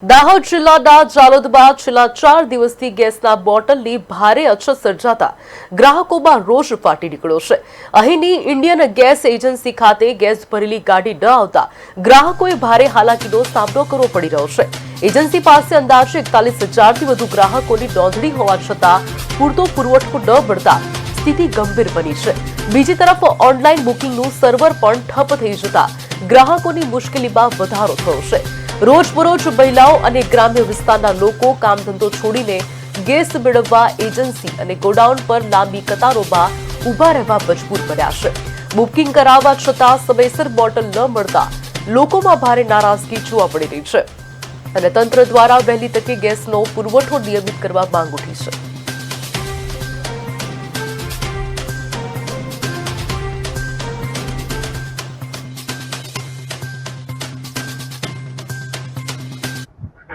દાહોદ જિલ્લાના જાલોદમાં છેલ્લા 4 દિવસથી ગેસના બોટલની ભારે અછત સર્જાતા ગ્રાહકોમાં રોષ ફાટી નીકળ્યો છે। અહીંની ઇન્ડિયન ગેસ એજન્સી ખાતે ગેસ ભરેલી ગાડી ન આવતા ગ્રાહકોએ ભારે હાલાકીનો સામનો કરવો પડી રહ્યો છે। એજન્સી પાસે અંદાજે 41,000થી વધુ ગ્રાહકોની નોંધણી હોવા છતાં પૂરતો પુરવઠો ન મળતા સ્થિતિ ગંભીર બની છે। બીજી તરફ ઓનલાઈન બુકિંગનું સર્વર પણ ઠપ થઈ જતા ગ્રાહકોની મુશ્કેલીમાં વધારો થયો છે। રોજબરોજ મહિલાઓ અને ગ્રામ્ય વિસ્તારના લોકો કામ ધંધો છોડીને ગેસ મેળવવા એજન્સી અને ગોડાઉન પર લાંબી કતારોમાં ઊભા રહેવા મજબૂર બન્યા છે। બુકિંગ કરાવવા છતાં સમયસર બોટલ ન મળતા લોકોમાં ભારે નારાજગી જોવા મળી રહી છે અને તંત્ર દ્વારા વહેલી તકે ગેસનો પુરવઠો નિયમિત કરવા માંગ ઉઠી છે।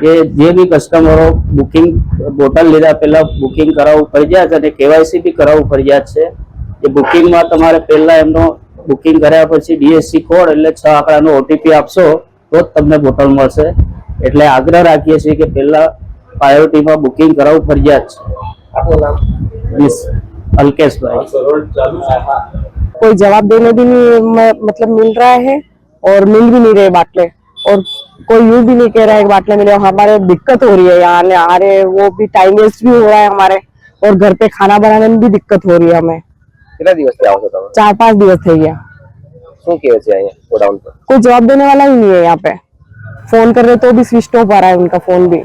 કે જે બી કસ્ટમરો બુકિંગ બોટલ લીધા પહેલા બુકિંગ કરાવવું ફરજિયાત અને કેવાયસી બી કરાવવું ફરજિયાત છે। એ બુકિંગમાં તમારે પહેલા એમનો બુકિંગ કર્યા પછી ડીએસસી કોડ એટલે 6 આંકડાનો ઓટીપી આપશો તો જ તમને બોટલ મળશે। એટલે આગ્રહ રાખીએ છીએ કે પહેલા પ્રાયોરિટીમાં બુકિંગ કરાવવું ફરજિયાત છે। આપનું નામ? મિસ અલ્કેश भाई। कोई जवाब देने भी नहीं मतलब मिल रहा है और मिल भी नहीं रहे बाटले और कोई यूं भी नहीं कह रहा है बाटले मिले। हमारे दिक्कत हो रही है यहाँ आने आ रहे वो भी टाइम वेस्ट भी हो रहा है हमारे और घर पे खाना बनाने में भी दिक्कत हो रही है हमें। कितना दिवस से आओ છો તમે? 4-5 दिवस થઈ ગયા। શું કહે છે અહીંયા ગોડાઉન પર? कोई जवाब देने वाला ही नहीं है यहाँ पे। फोन कर रहे तो भी स्विच ऑफ आ रहा है उनका फोन भी।